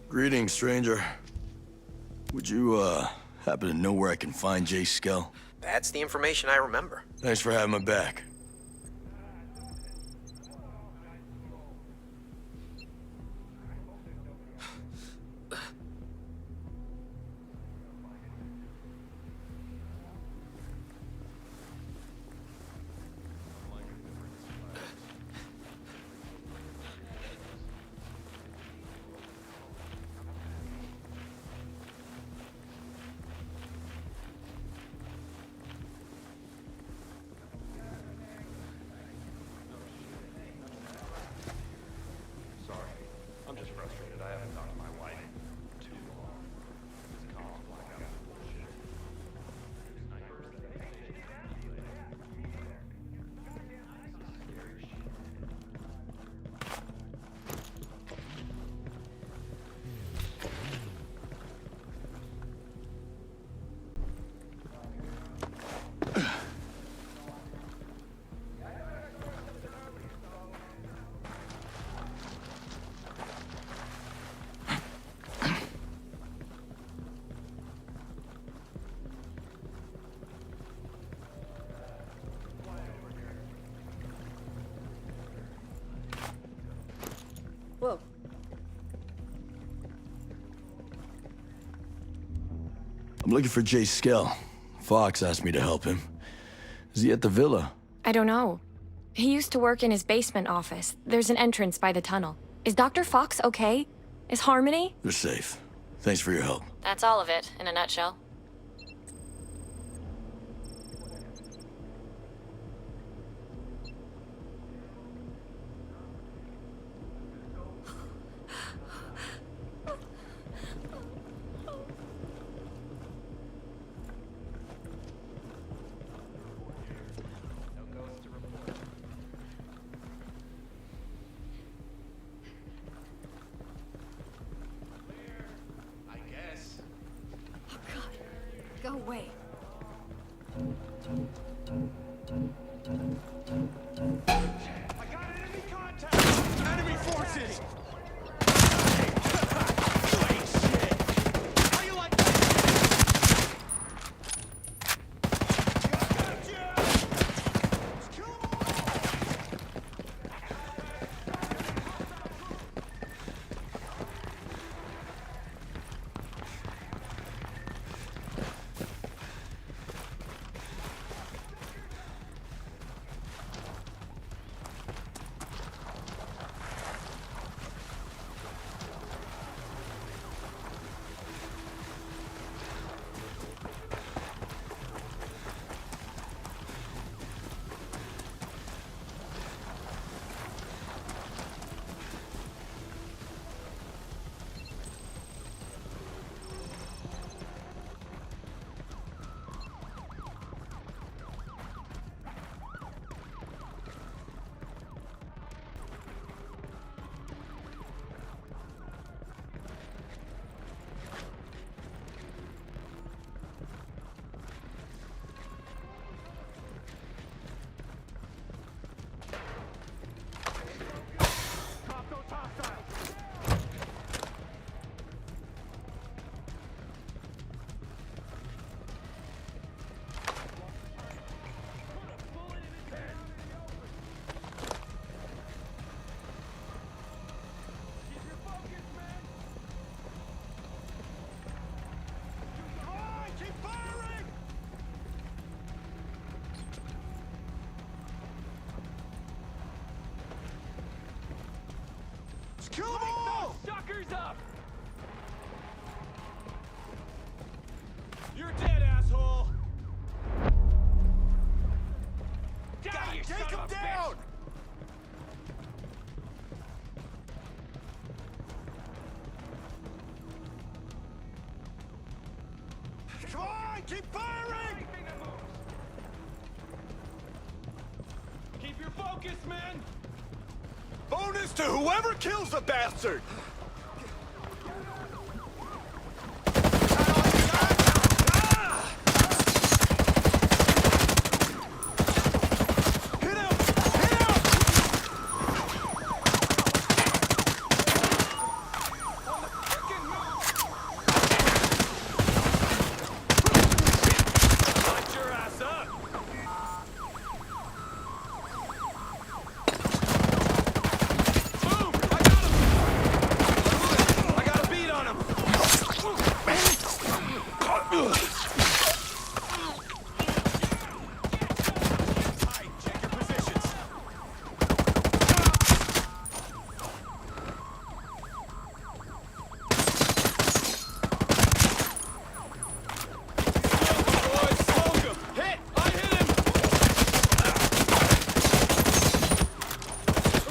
Greetings, stranger. Would you, happen to know where I can find Jay's skull? That's the information I remember. Thanks for having my back. Whoa. I'm looking for Jay's skull. Fox asked me to help him. Is he at the villa? I don't know. He used to work in his basement office. There's an entrance by the tunnel. Is Dr. Fox okay? Is Harmony? They're safe. Thanks for your help. That's all of it, in a nutshell. Go away. I got enemy contact! Enemy forces! You ain't shit! How you like that? Gotcha! Let's kill 'em all! Suckers up! You're dead, asshole! Die, you take him down! Come on, keep firing! Keep your focus, men! Bonus to whoever kills the bastard! Hit him! Hit him! On the frickin' Light your ass up! Boom! I got a beat on him! Tight, check your positions. Boys, smoke him! Hit! I hit him!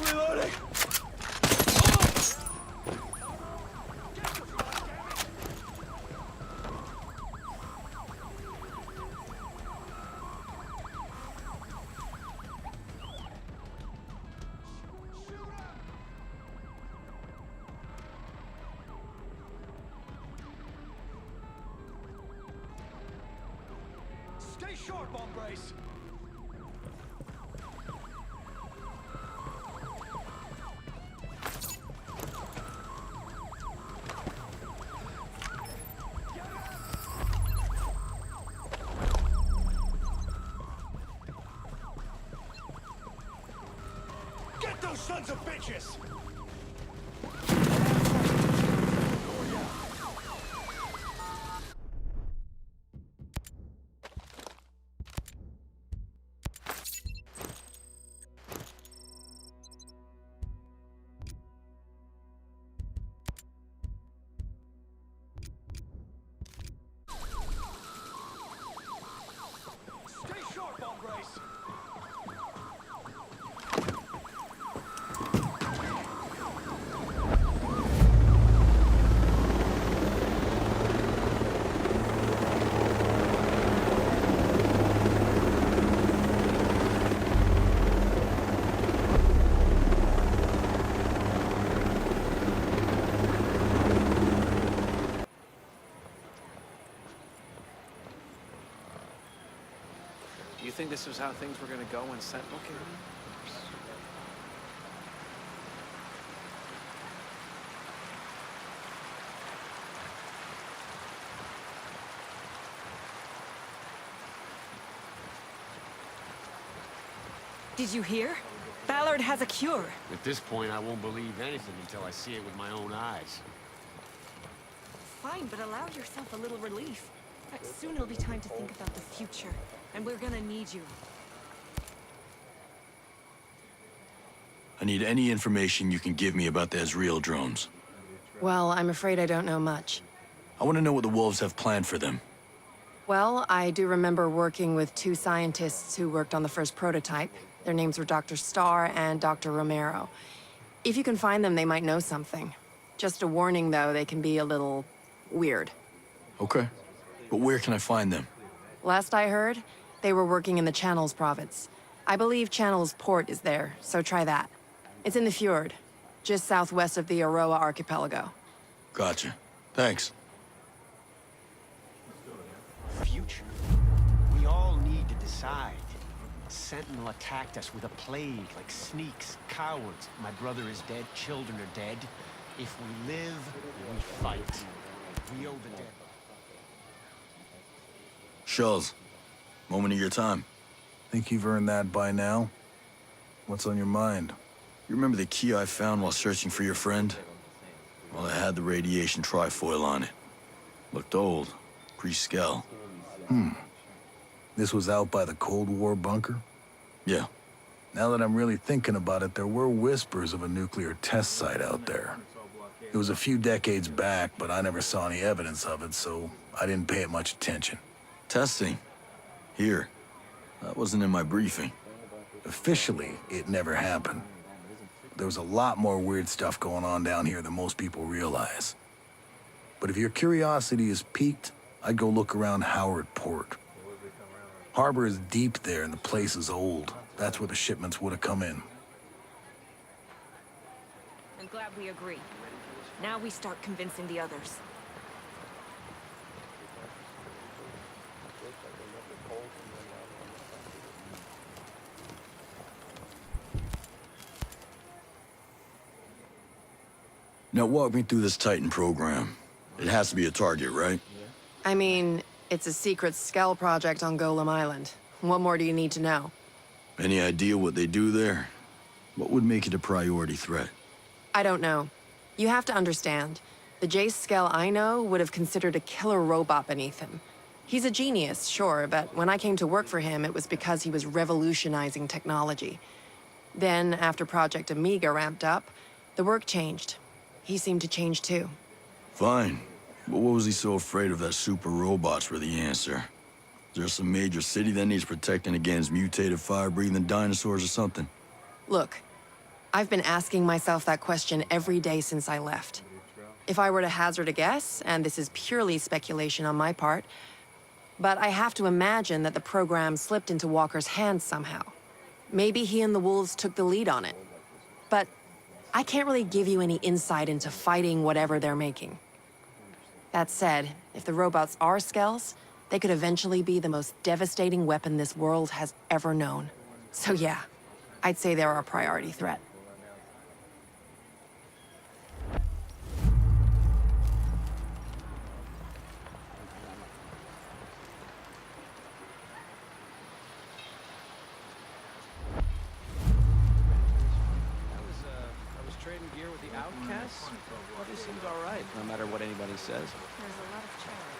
Reloading! Stay sharp, hombres! Get those sons of bitches! Stay sharp, hombres! You think this was how things were gonna go when Sentinel came? Did you hear? Ballard has a cure. At this point, I won't believe anything until I see it with my own eyes. Fine, but allow yourself a little relief. Soon it'll be time to think about the future, and we're gonna need you. I need any information you can give me about the Ezreal drones. Well, I'm afraid I don't know much. I want to know what the Wolves have planned for them. Well, I do remember working with two scientists who worked on the first prototype. Their names were Dr. Starr and Dr. Romero. If you can find them, they might know something. Just a warning, though, they can be a little weird. Okay. But where can I find them? Last I heard, they were working in the Channels province. I believe Channels port is there, so try that. It's in the fjord, just southwest of the Aroa archipelago. Gotcha. Thanks. Future? We all need to decide. Sentinel attacked us with a plague, like sneaks, cowards. My brother is dead, children are dead. If we live, we fight. We owe the dead. Shulls, moment of your time. Think you've earned that by now? What's on your mind? You remember the key I found while searching for your friend? Well, it had the radiation trifoil on it. Looked old, pre-Skell. This was out by the Cold War bunker? Yeah. Now that I'm really thinking about it, there were whispers of a nuclear test site out there. It was a few decades back, but I never saw any evidence of it, so I didn't pay it much attention. Testing. Here. That wasn't in my briefing. Officially, it never happened. There was a lot more weird stuff going on down here than most people realize. But if your curiosity is piqued, I'd go look around Howard Port. Harbor is deep there and the place is old. That's where the shipments would have come in. I'm glad we agree. Now we start convincing the others. Now walk me through this Titan program. It has to be a target, right? I mean, it's a secret Skell project on Golem Island. What more do you need to know? Any idea what they do there? What would make it a priority threat? I don't know. You have to understand. The Jace Skell I know would have considered a killer robot beneath him. He's a genius, sure, but when I came to work for him, it was because he was revolutionizing technology. Then, after Project Amiga ramped up, the work changed. He seemed to change too. Fine. But what was he so afraid of that super robots were the answer? Is there some major city that needs protecting against mutated fire-breathing dinosaurs or something? Look, I've been asking myself that question every day since I left. If I were to hazard a guess, and this is purely speculation on my part, but I have to imagine that the program slipped into Walker's hands somehow. Maybe he and the Wolves took the lead on it. But I can't really give you any insight into fighting whatever they're making. That said, if the robots are Skells, they could eventually be the most devastating weapon this world has ever known. So yeah, I'd say they're a priority threat. Trading gear with the outcasts? Well, this seems all right, no matter what anybody says. There's a lot of charity.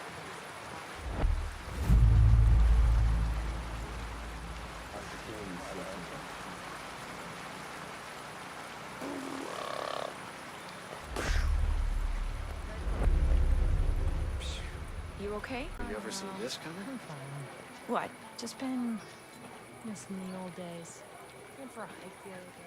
You okay? Have you ever seen this coming? What? Just been missing the old days. Went for a hike the other day.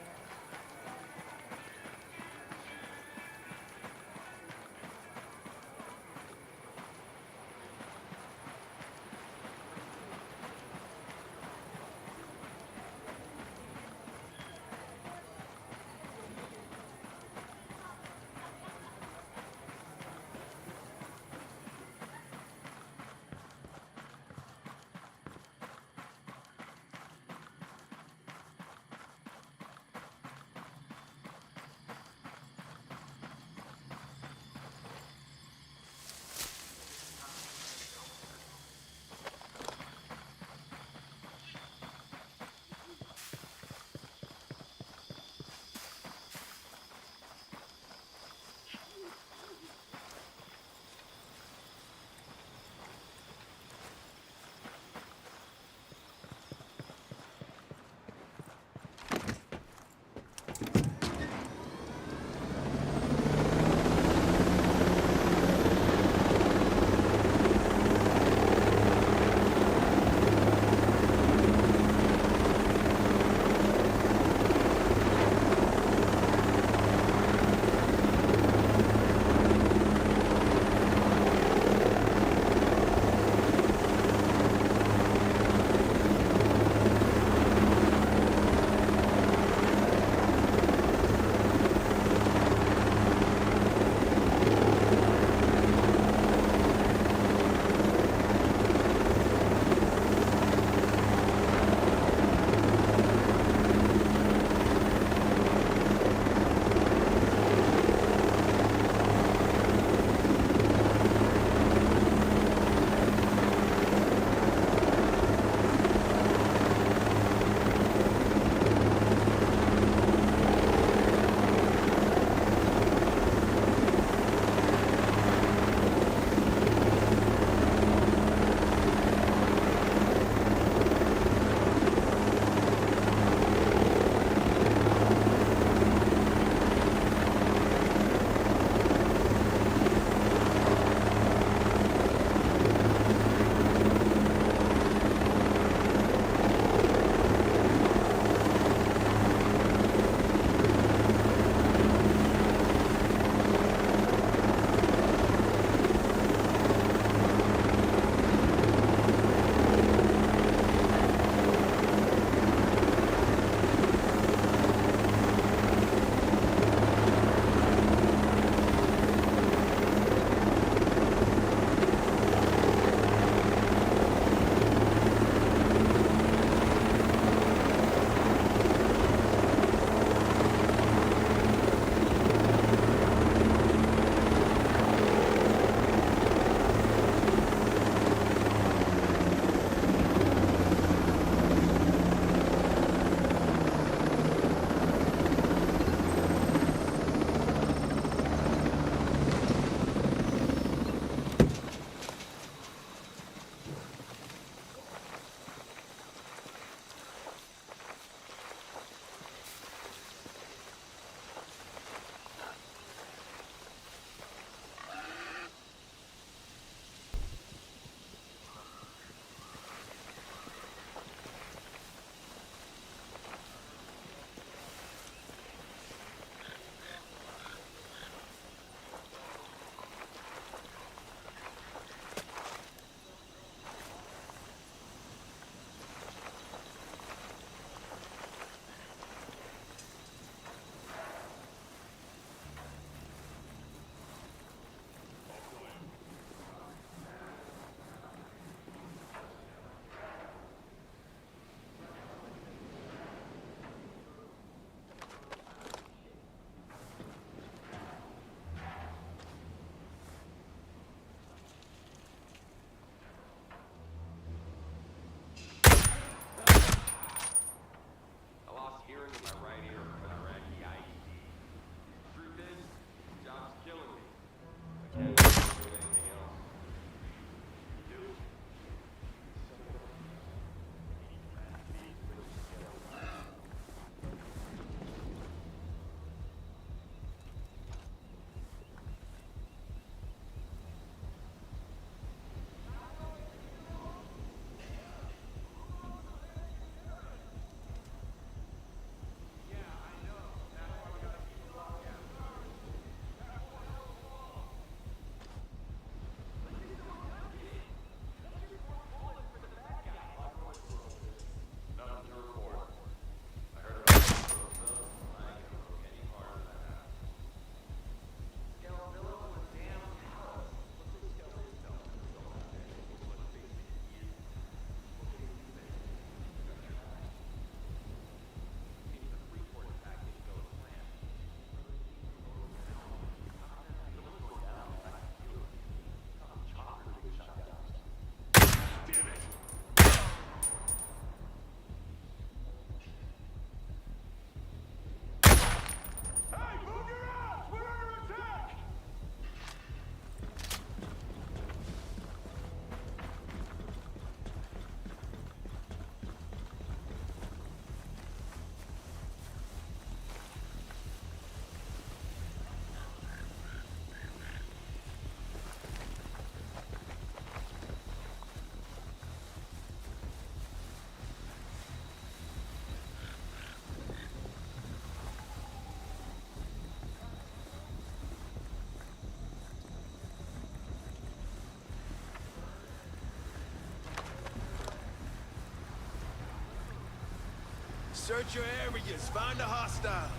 Search your areas. Find the hostiles.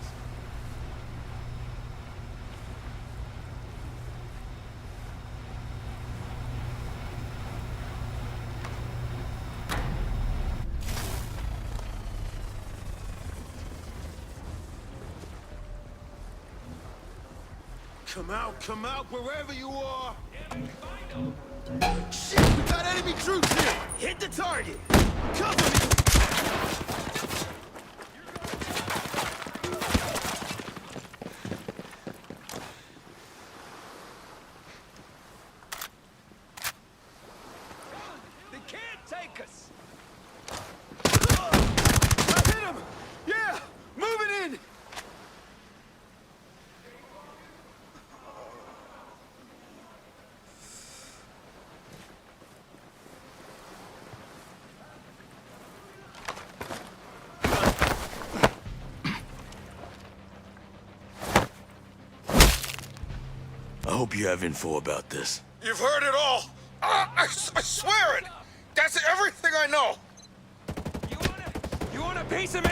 Come out, wherever you are! Shit, we got enemy troops here! Hit the target! Cover me! They can't take us! I hit him! Yeah! Moving in! I hope you have info about this. You've heard it all. I swear it. That's everything I know. You want a piece of me?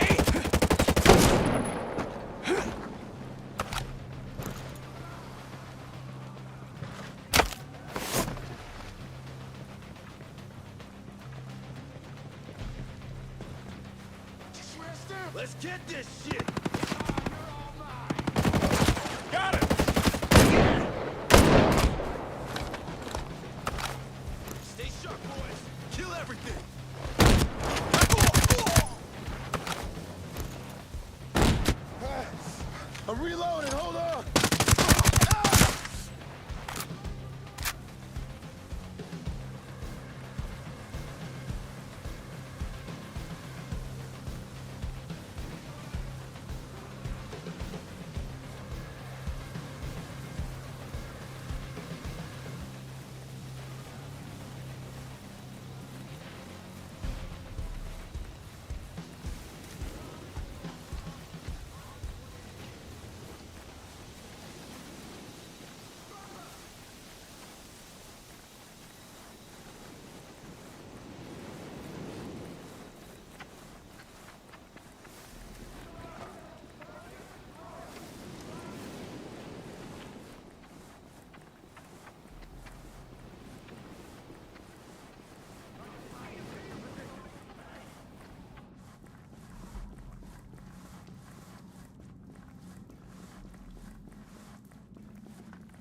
Let's get this shit. Got it. Stay sharp, boys. Kill everything. I'm reloading. Hold on.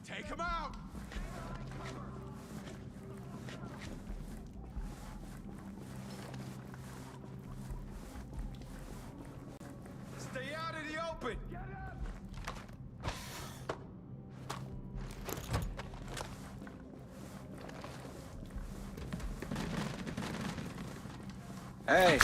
Take him out! Stay out in the open! Hey.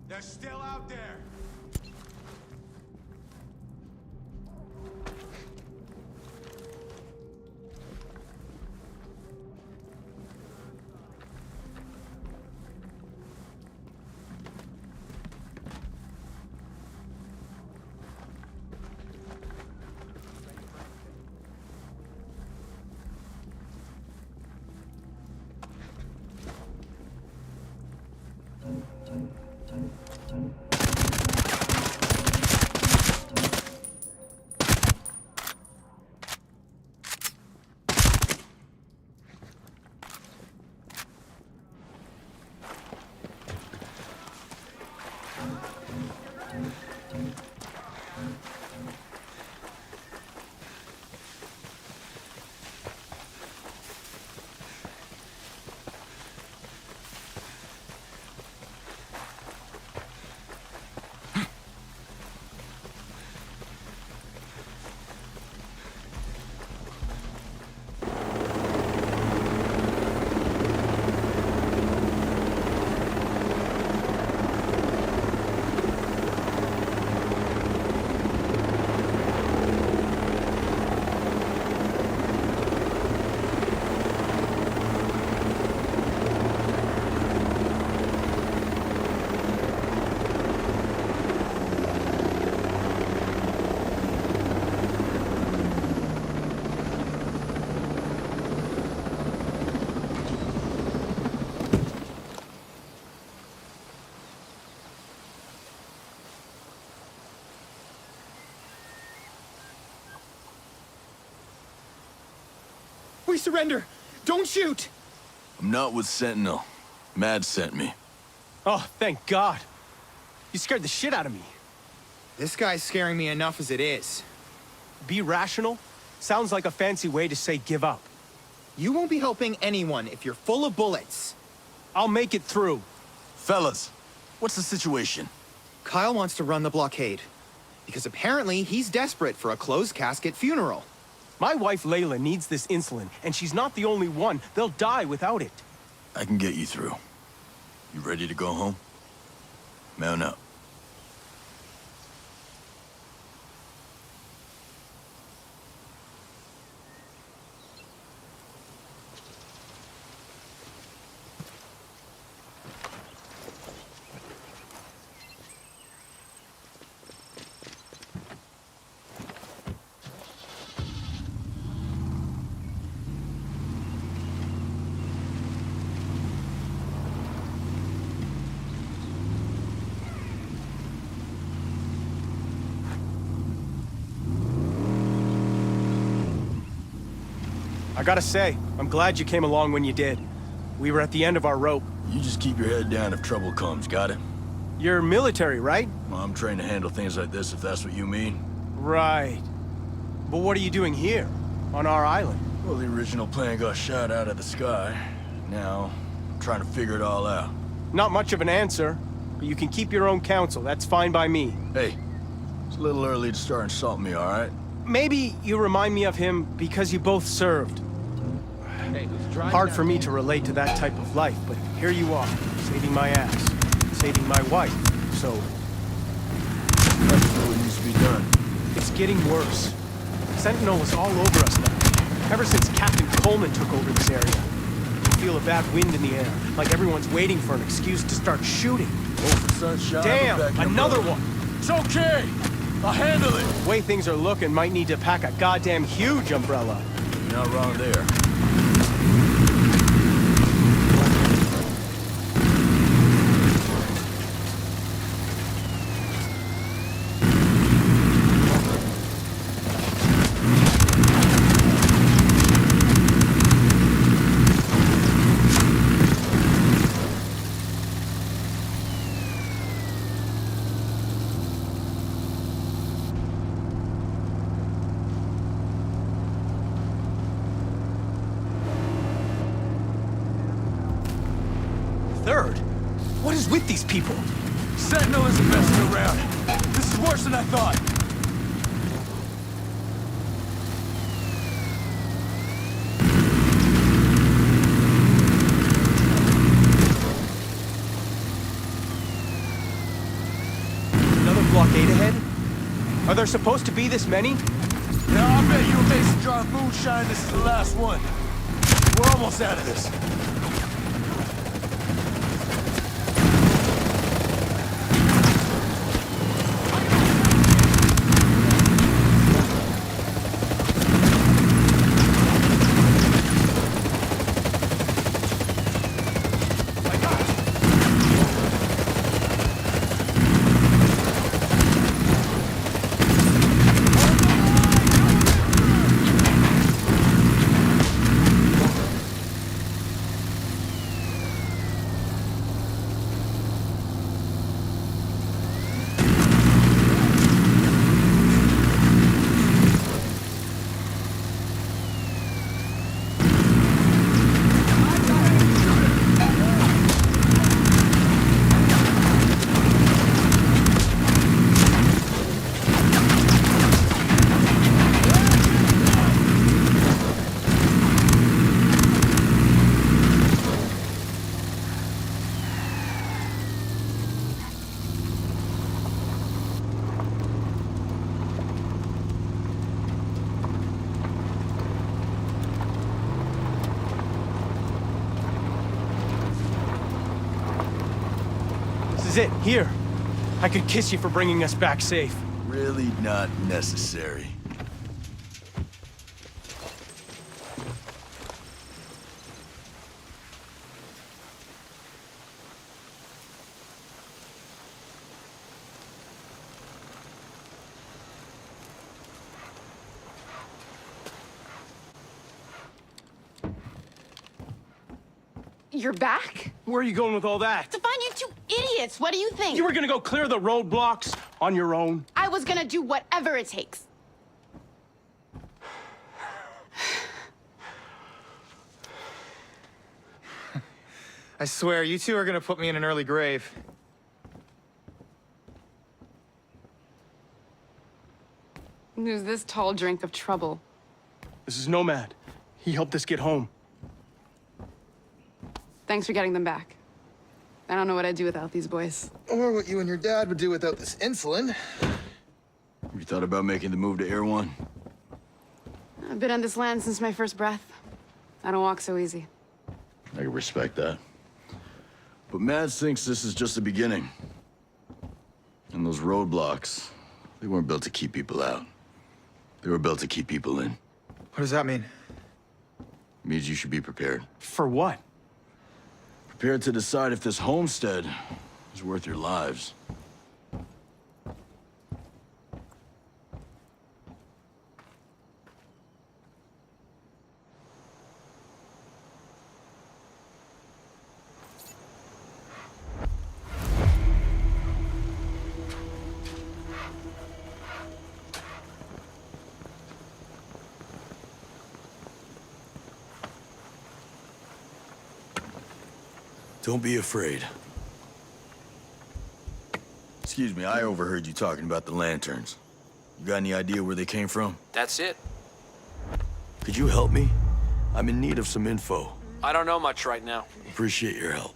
They're still out there! We surrender! Don't shoot! I'm not with Sentinel. Mad sent me. Oh, thank God. You scared the shit out of me. This guy's scaring me enough as it is. Be rational? Sounds like a fancy way to say give up. You won't be helping anyone if you're full of bullets. I'll make it through. Fellas, what's the situation? Kyle wants to run the blockade. Because apparently he's desperate for a closed casket funeral. My wife Layla needs this insulin, and she's not the only one. They'll die without it. I can get you through. You ready to go home? Mount up. I gotta say, I'm glad you came along when you did. We were at the end of our rope. You just keep your head down if trouble comes, got it? You're military, right? Well, I'm trained to handle things like this, if that's what you mean. Right. But what are you doing here, on our island? Well, the original plan got shot out of the sky. Now, I'm trying to figure it all out. Not much of an answer, but you can keep your own counsel. That's fine by me. Hey, it's a little early to start insulting me, all right? Maybe you remind me of him because you both served. Hard for me to relate to that type of life, but here you are, saving my ass, saving my wife, so... That's what needs to be done. It's getting worse. Sentinel is all over us now. Ever since Captain Coleman took over this area. I feel a bad wind in the air, like everyone's waiting for an excuse to start shooting. Oh, sunshine. Damn, another one! It's okay! I'll handle it! The way things are looking, might need to pack a goddamn huge umbrella. You're not wrong there. Third? What is with these people? Sentinel isn't messing around. This is worse than I thought. Another blockade ahead? Are there supposed to be this many? Now, I bet you a mason jar of moonshine this is the last one. We're almost out of this. This is it, here. I could kiss you for bringing us back safe. Really not necessary. You're back? Where are you going with all that? To find you two idiots! What do you think? You were gonna go clear the roadblocks on your own? I was gonna do whatever it takes. I swear, you two are gonna put me in an early grave. Who's this tall drink of trouble? This is Nomad. He helped us get home. Thanks for getting them back. I don't know what I'd do without these boys. Or what you and your dad would do without this insulin. You thought about making the move to Air One? I've been on this land since my first breath. I don't walk so easy. I can respect that. But Mads thinks this is just the beginning. And those roadblocks, they weren't built to keep people out. They were built to keep people in. What does that mean? It means you should be prepared. For what? Prepared to decide if this homestead is worth your lives. Don't be afraid. Excuse me, I overheard you talking about the lanterns. You got any idea where they came from? That's it. Could you help me? I'm in need of some info. I don't know much right now. Appreciate your help.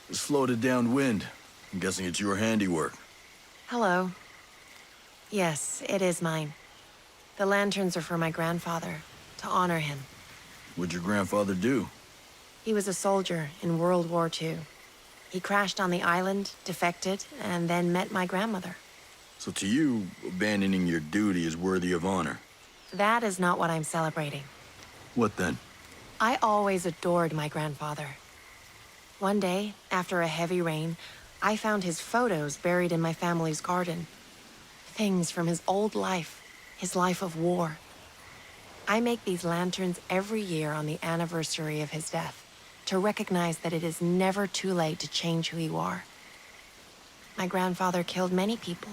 It's floated downwind. I'm guessing it's your handiwork. Hello. Yes, it is mine. The lanterns are for my grandfather, to honor him. What'd your grandfather do? He was a soldier in World War II. He crashed on the island, defected, and then met my grandmother. So to you, abandoning your duty is worthy of honor. That is not what I'm celebrating. What then? I always adored my grandfather. One day, after a heavy rain, I found his photos buried in my family's garden. Things from his old life, his life of war. I make these lanterns every year on the anniversary of his death, to recognize that it is never too late to change who you are. My grandfather killed many people,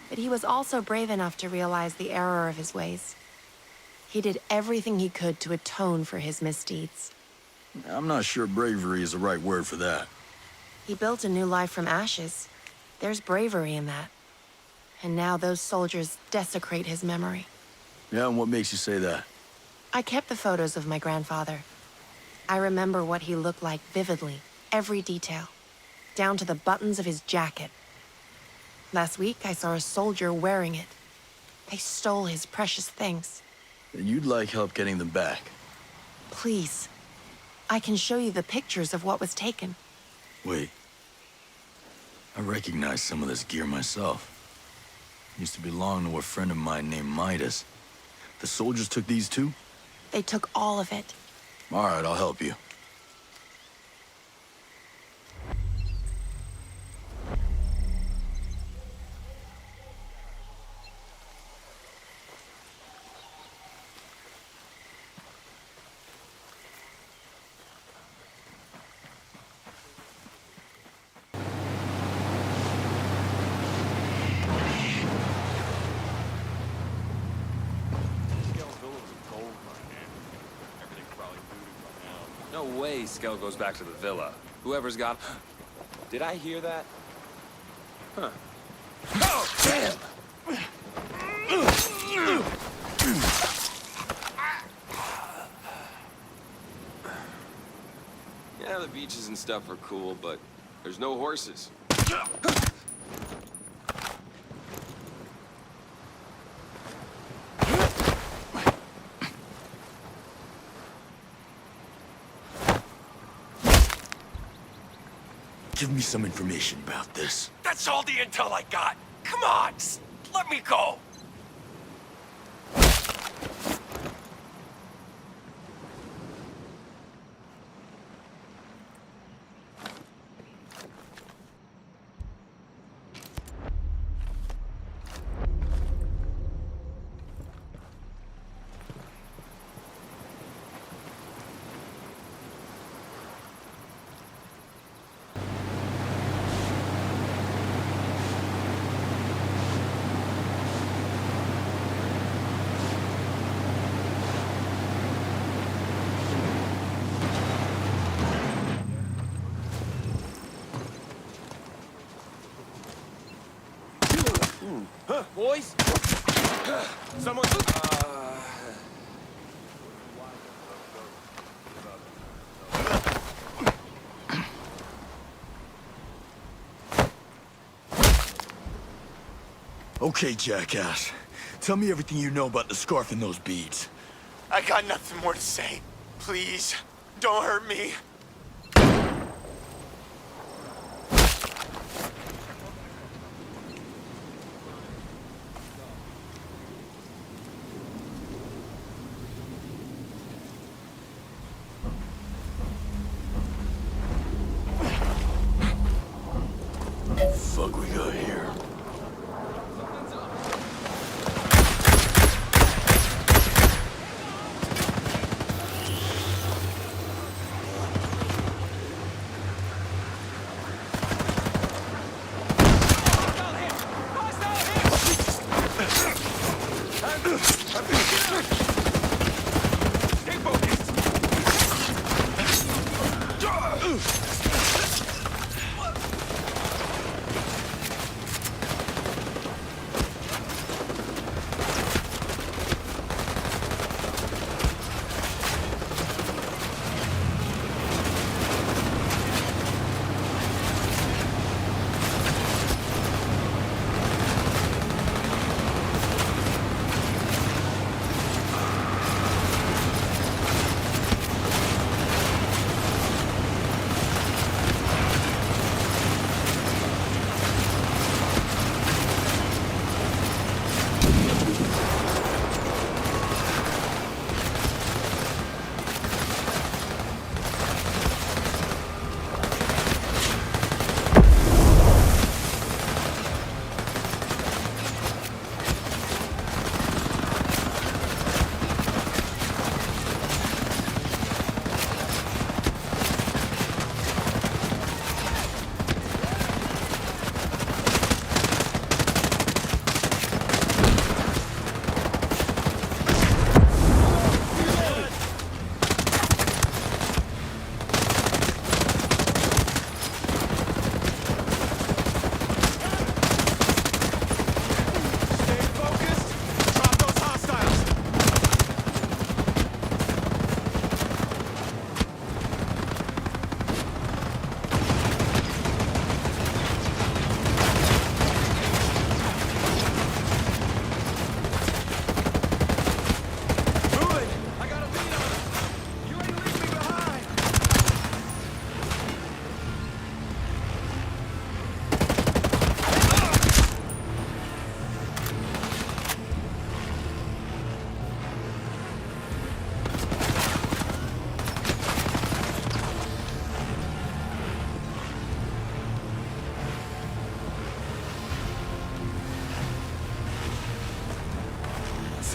but he was also brave enough to realize the error of his ways. He did everything he could to atone for his misdeeds. I'm not sure bravery is the right word for that. He built a new life from ashes. There's bravery in that. And now those soldiers desecrate his memory. Yeah, and what makes you say that? I kept the photos of my grandfather. I remember what he looked like vividly, every detail, down to the buttons of his jacket. Last week, I saw a soldier wearing it. They stole his precious things. Then you'd like help getting them back. Please. I can show you the pictures of what was taken. Wait. I recognize some of this gear myself. Used to belong to a friend of mine named Midas. The soldiers took these too? They took all of it. All right, I'll help you. No way Skell goes back to the villa. Whoever's got... Did I hear that? Huh. Oh, damn! Yeah, the beaches and stuff are cool, but there's no horses. Give me some information about this. That's all the intel I got. Come on, just let me go. Boys? Someone... Okay, jackass. Tell me everything you know about the scarf and those beads. I got nothing more to say. Please, don't hurt me. Fuck we got here?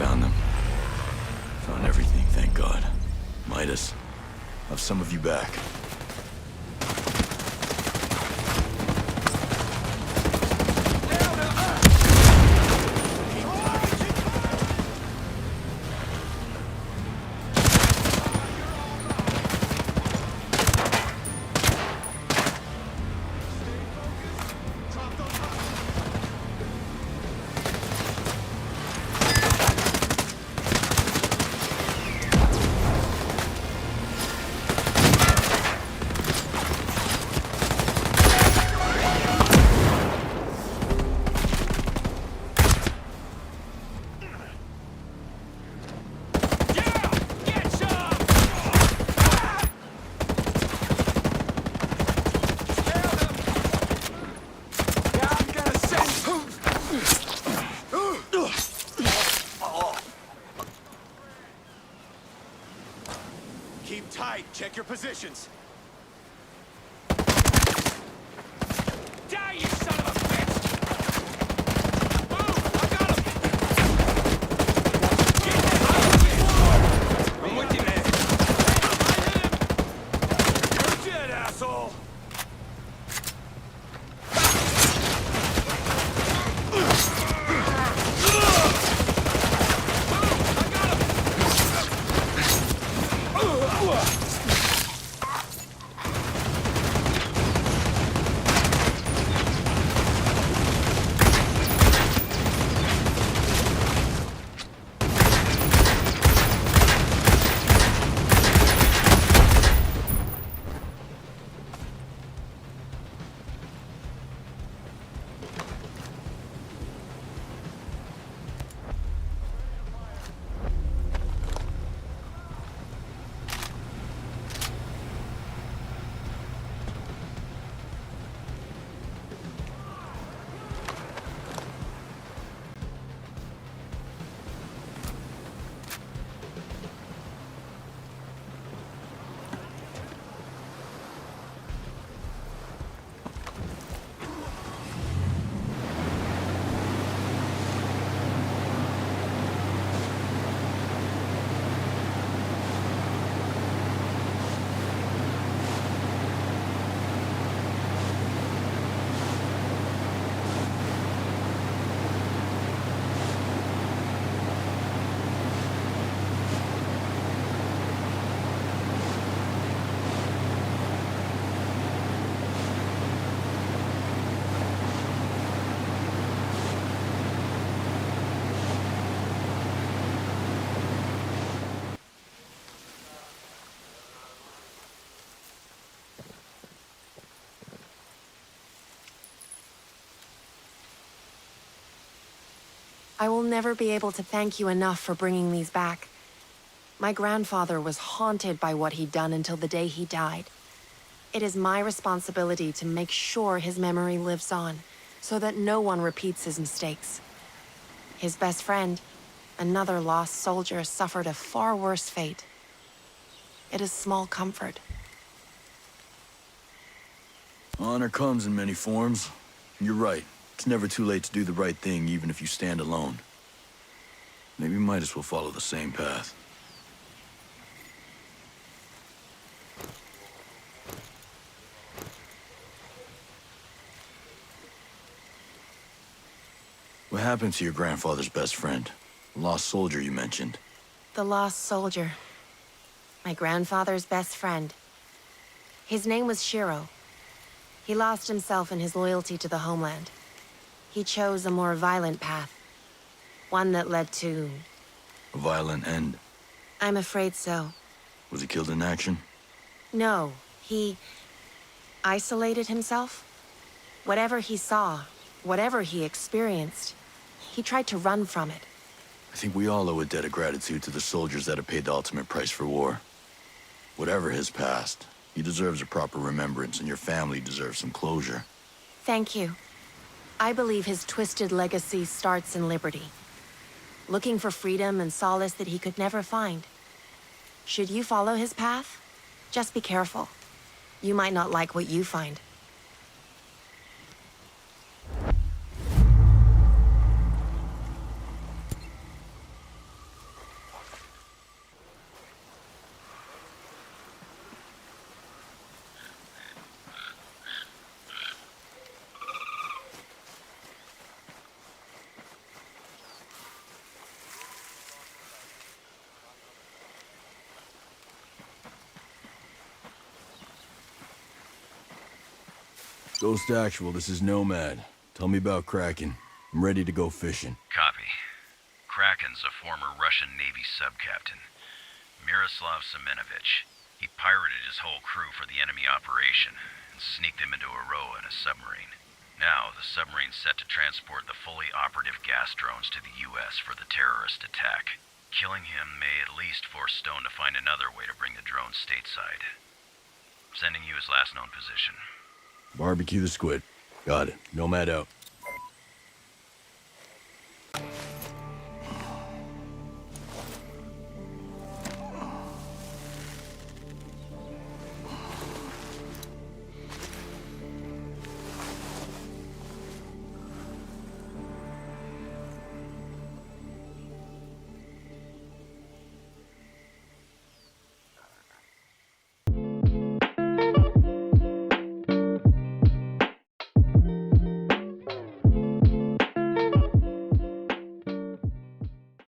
found them. Found everything, thank God. Midas, I'll have some of you back. Keep tight. Check your positions. Die, you son of a bitch! Move! I got him! Get out of here! I'm with you, man. You're dead, asshole! I will never be able to thank you enough for bringing these back. My grandfather was haunted by what he'd done until the day he died. It is my responsibility to make sure his memory lives on, so that no one repeats his mistakes. His best friend, another lost soldier, suffered a far worse fate. It is small comfort. Honor comes in many forms. You're right. It's never too late to do the right thing, even if you stand alone. Maybe we might as well follow the same path. What happened to your grandfather's best friend? The lost soldier you mentioned. The lost soldier. My grandfather's best friend. His name was Shiro. He lost himself in his loyalty to the homeland. He chose a more violent path. One that led to... A violent end? I'm afraid so. Was he killed in action? No, he... isolated himself. Whatever he saw, whatever he experienced, he tried to run from it. I think we all owe a debt of gratitude to the soldiers that have paid the ultimate price for war. Whatever his past, he deserves a proper remembrance, and your family deserves some closure. Thank you. I believe his twisted legacy starts in liberty. Looking for freedom and solace that he could never find. Should you follow his path, just be careful. You might not like what you find. Ghost Actual, this is Nomad. Tell me about Kraken. I'm ready to go fishing. Copy. Kraken's a former Russian Navy subcaptain, Miroslav Semenovich. He pirated his whole crew for the enemy operation and sneaked them into a row in a submarine. Now, the submarine's set to transport the fully operative gas drones to the U.S. for the terrorist attack. Killing him may at least force Stone to find another way to bring the drones stateside. Sending you his last known position. Barbecue the squid. Got it. Nomad out.